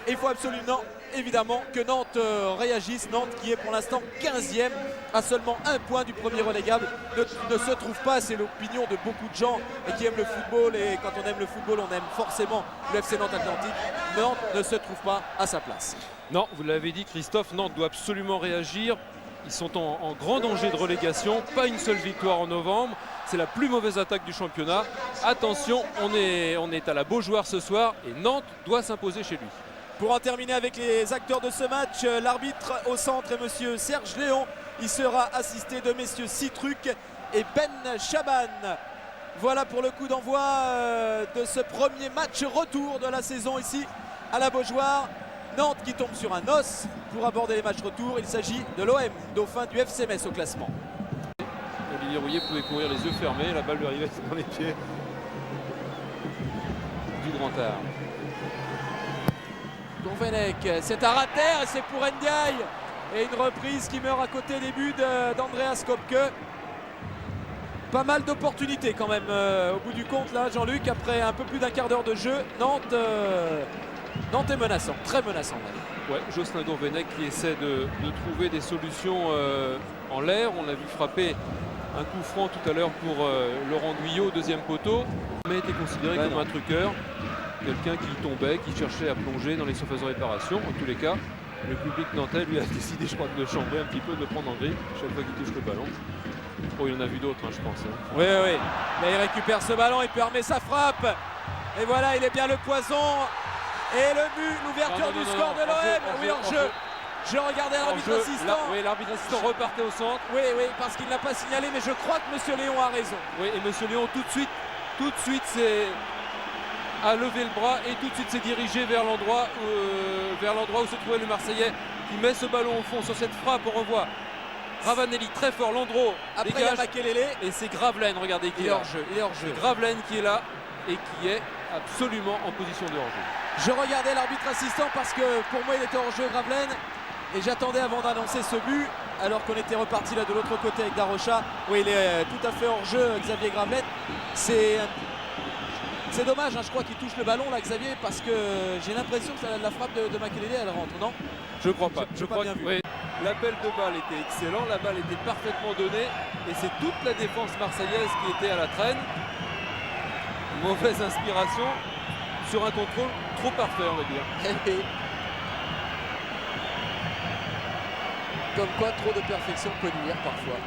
il faut absolument, évidemment, que Nantes réagisse. Nantes qui est pour l'instant 15e, à seulement un point du premier relégable, ne se trouve pas, c'est l'opinion de beaucoup de gens et qui aiment le football. Et quand on aime le football, on aime forcément le FC Nantes Atlantique. Nantes ne se trouve pas à sa place. Non, vous l'avez dit Christophe, Nantes doit absolument réagir. Ils sont en grand danger de relégation, pas une seule victoire en novembre. C'est la plus mauvaise attaque du championnat. Attention, on est à la Beaujoire ce soir et Nantes doit s'imposer chez lui. Pour en terminer avec les acteurs de ce match, l'arbitre au centre est monsieur Serge Léon. Il sera assisté de messieurs Citruc et Ben Chaban. Voilà pour le coup d'envoi de ce premier match retour de la saison ici à la Beaujoire. Nantes qui tombe sur un os pour aborder les matchs retour. Il s'agit de l'OM, dauphin du FC Metz au classement. Olivier Rouillet pouvait courir les yeux fermés, la balle lui arrivait dans les pieds du grand art. Gourvenec, c'est à rater, c'est pour Ndiaye. Et une reprise qui meurt à côté des buts d'Andreas Kopke. Pas mal d'opportunités quand même au bout du compte là, Jean-Luc, après un peu plus d'un quart d'heure de jeu. Nantes est menaçant, très menaçant même. Ouais, Jocelyn Gourvenec qui essaie de trouver des solutions en l'air. On l'a vu frapper un coup franc tout à l'heure pour Laurent Guyot, deuxième poteau, mais était considéré comme un truqueur, quelqu'un qui tombait, qui cherchait à plonger dans les surfaces de réparation. En tous les cas, le public nantais lui a décidé, je crois, de le chambrer un petit peu, de le prendre en grille chaque fois qu'il touche le ballon. Oh, il en a vu d'autres, hein, je pense. Hein. Oui, oui. Là, il récupère ce ballon, il permet sa frappe. Et voilà, il est bien le poison. Et le but, l'ouverture du score de l'OM. Oui, en jeu. Je regardais l'arbitre assistant. Oui, l'arbitre assistant repartait au centre. Oui, oui, parce qu'il n'a pas signalé, mais je crois que M. Léon a raison. Oui, et M. Léon tout de suite a levé le bras et tout de suite s'est dirigé vers l'endroit où se trouvait le Marseillais qui met ce ballon au fond sur cette frappe. On revoit Ravanelli très fort, Landreau après Makelele et c'est Gravelaine, regardez qui est hors jeu. Gravelaine qui est là et qui est absolument en position de hors-jeu. Je regardais l'arbitre assistant parce que pour moi il était hors-jeu Gravelaine et j'attendais avant d'annoncer ce but alors qu'on était reparti là de l'autre côté avec Darocha. Oui, il est tout à fait hors-jeu Xavier Gravelaine. C'est dommage, hein, je crois qu'il touche le ballon là Xavier, parce que j'ai l'impression que la frappe de Makelele elle rentre, non? Je crois pas. Je crois bien vu. Oui. L'appel de balle était excellent, la balle était parfaitement donnée et c'est toute la défense marseillaise qui était à la traîne. Mauvaise inspiration sur un contrôle trop parfait, on va dire. Comme quoi trop de perfection peut nuire parfois.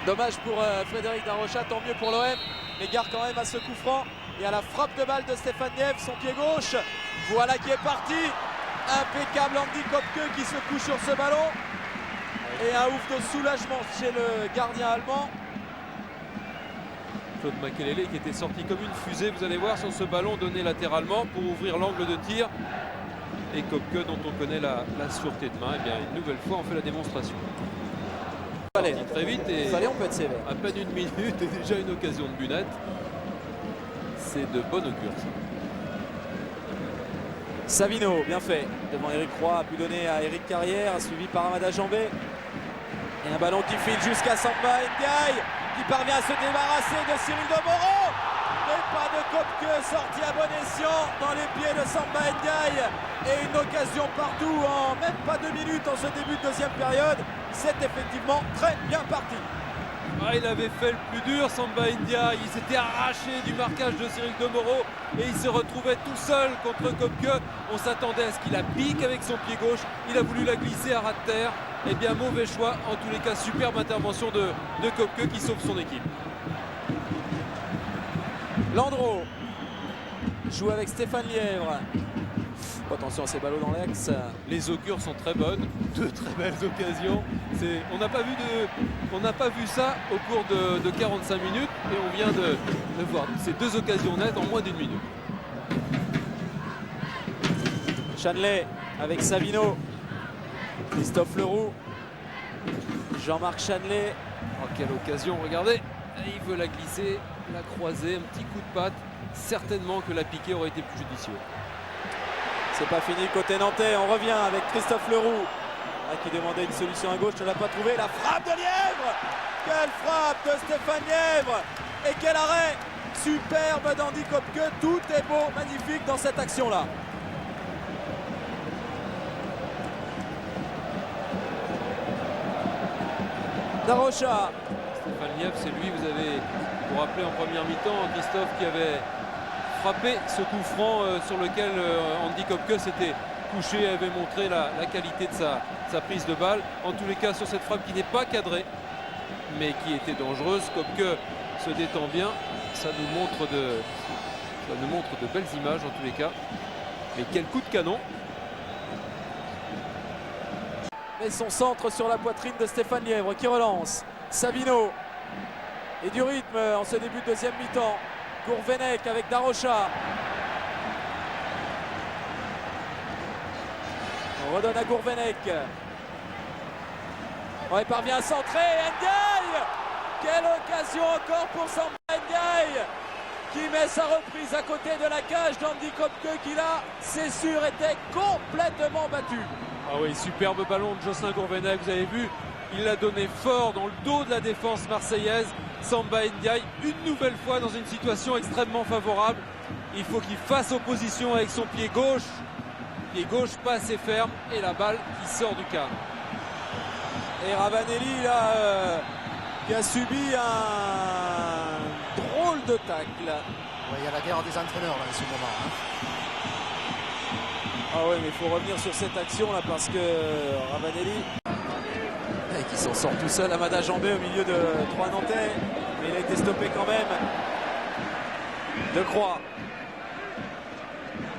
Dommage pour Frédéric Darocha, tant mieux pour l'OM, mais gare quand même à ce coup franc et à la frappe de balle de Stéphane Nièvre, son pied gauche. Voilà qui est parti. Impeccable Andy Kopke qui se couche sur ce ballon. Et un ouf de soulagement chez le gardien allemand. Claude Makelele qui était sorti comme une fusée, vous allez voir, sur ce ballon donné latéralement pour ouvrir l'angle de tir. Et Kopke, dont on connaît la sûreté de main, et bien une nouvelle fois on fait la démonstration. Allez, très vite et on peut être sévère. À peine une minute et déjà une occasion de bunette. C'est de bon augure ça. Savino, bien fait, devant Eric Roy, a pu donner à Eric Carrière, suivi par Amada Jambé. Et un ballon qui file jusqu'à Samba Ndiaye, qui parvient à se débarrasser de Cyril Domoro. Mais pas de Kopke sorti à bon escient dans les pieds de Samba Ndiaye. Et une occasion partout en même pas 2 minutes en ce début de deuxième période. C'est effectivement très bien parti. Ah, il avait fait le plus dur, Samba Ndiaye. Il s'était arraché du marquage de Cyril Domoro et il se retrouvait tout seul contre Kopke. On s'attendait à ce qu'il la pique avec son pied gauche. Il a voulu la glisser à ras de terre. Eh bien, mauvais choix. En tous les cas, superbe intervention de Kopke qui sauve son équipe. Landreau joue avec Stéphane Lièvre. Attention à ces ballots dans l'axe. Les augures sont très bonnes, de très belles occasions. On n'a pas vu ça au cours de 45 minutes et on vient de voir ces 2 occasions nettes en moins d'1 minute. Chanley avec Savino. Christophe Leroux. Jean-Marc Chanley. Oh, quelle occasion, regardez. Il veut la glisser, la croiser, un petit coup de patte. Certainement que la piquée aurait été plus judicieux. C'est pas fini côté nantais, on revient avec Christophe Leroux qui demandait une solution à gauche, ne l'a pas trouvé. La frappe de Lièvre, quelle frappe de Stéphane Lièvre et quel arrêt superbe d'Andy Kopke. Tout est beau, magnifique dans cette action là. Darocha. Stéphane Lièvre, c'est lui, vous avez, vous rappelez en première mi-temps, Christophe qui avait frappé ce coup franc sur lequel Andy Kopke s'était couché, avait montré la qualité de sa prise de balle. En tous les cas, sur cette frappe qui n'est pas cadrée, mais qui était dangereuse, Kopke se détend bien. Ça nous montre de belles images en tous les cas. Mais quel coup de canon! Et son centre sur la poitrine de Stéphane Lièvre qui relance. Sabino. Et du rythme en ce début de deuxième mi-temps. Gourvenec avec Darocha. On redonne à Gourvenec. On parvient à centrer. Ndiaye. Quelle occasion encore pour Samba Ndiaye, qui met sa reprise à côté de la cage d'Andy Kopke, qui là, c'est sûr, était complètement battu. Ah oui, superbe ballon de Jocelyn Gourvenec, vous avez vu, il l'a donné fort dans le dos de la défense marseillaise. Samba Ndiaye, une nouvelle fois dans une situation extrêmement favorable. Il faut qu'il fasse opposition avec son pied gauche pas assez ferme, et la balle qui sort du cadre. Et Ravanelli là, qui a subi un drôle de tacle. Ouais, il y a la guerre des entraîneurs là, en ce moment. Ah ouais, mais il faut revenir sur cette action là, parce que Ravanelli, qui s'en sort tout seul, Amada Jambé au milieu de 3 Nantais, mais il a été stoppé quand même. De Croix.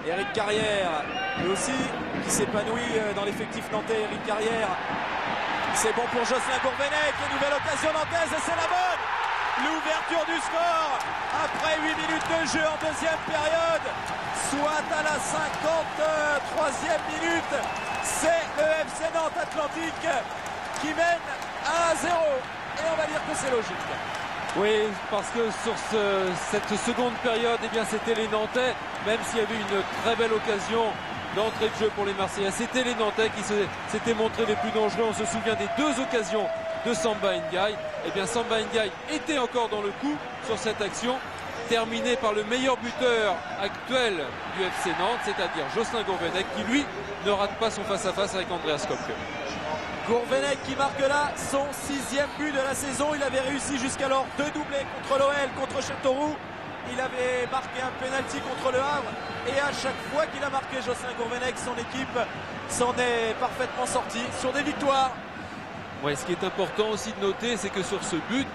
Eric Carrière, lui aussi, qui s'épanouit dans l'effectif nantais. Eric Carrière, c'est bon pour Jocelyn Gourvenec, et nouvelle occasion nantaise, et c'est la bonne. L'ouverture du score après 8 minutes de jeu en deuxième période, soit à la 53e minute. C'est le FC Nantes Atlantique qui mène 1-0, et on va dire que c'est logique. Oui, parce que sur cette seconde période, eh bien, c'était les Nantais, même s'il y avait une très belle occasion d'entrée de jeu pour les Marseillais. C'était les Nantais qui s'étaient montrés les plus dangereux. On se souvient des 2 occasions de Samba Ndiaye. Eh bien, Samba Ndiaye était encore dans le coup sur cette action, terminée par le meilleur buteur actuel du FC Nantes, c'est-à-dire Jocelyn Gourvenec, qui lui ne rate pas son face-à-face avec Andreas Kopke. Gourvenec qui marque là son 6e but de la saison. Il avait réussi jusqu'alors 2 doublés contre l'OL, contre Châteauroux. Il avait marqué un penalty contre le Havre. Et à chaque fois qu'il a marqué Jocelyn Gourvenec, son équipe s'en est parfaitement sortie sur des victoires. Ouais, ce qui est important aussi de noter, c'est que sur ce but,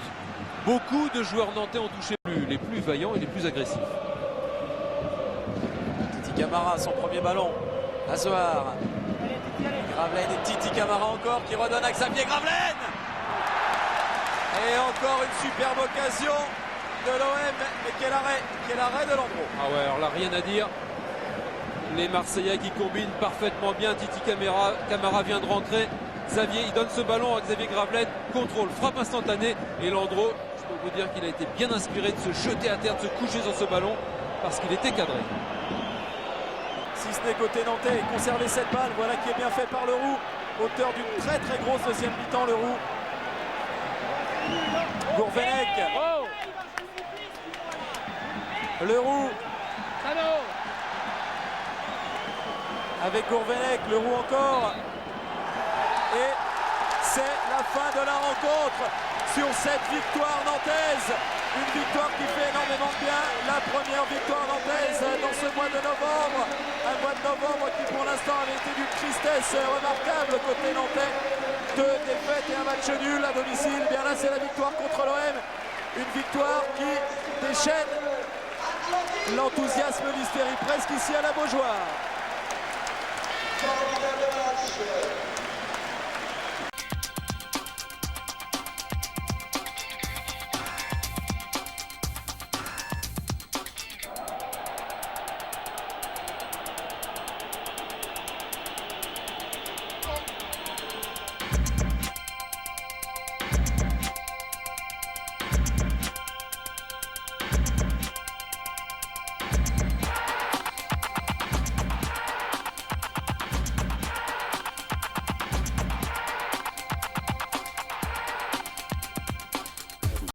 beaucoup de joueurs nantais ont touché les plus vaillants et les plus agressifs. Titi Camara, son premier ballon. Azoar. Gravelaine et Titi Camara encore qui redonne à Xavier Gravelaine. Et encore une superbe occasion de l'OM. Mais quel arrêt de Landreau. Ah ouais, alors là, rien à dire. Les Marseillais qui combinent parfaitement bien. Titi Camara vient de rentrer. Xavier, il donne ce ballon à Xavier Gravelaine. Contrôle, frappe instantanée. Et Landreau, je peux vous dire qu'il a été bien inspiré de se jeter à terre, de se coucher sur ce ballon, parce qu'il était cadré. Si ce n'est côté nantais, conserver cette balle, voilà qui est bien fait par Leroux, auteur d'une très très grosse deuxième mi-temps. Leroux. Gourvenec. Leroux. Avec Gourvenec, Leroux encore. Et c'est la fin de la rencontre sur cette victoire nantaise. Une victoire qui fait énormément de bien. La première victoire nantaise dans ce mois de novembre. Un mois de novembre qui pour l'instant avait été d'une tristesse remarquable côté nantais. 2 défaites et un match nul à domicile. Bien là c'est la victoire contre l'OM. Une victoire qui déchaîne l'enthousiasme d'Hystérie presque ici à la Beaujoire.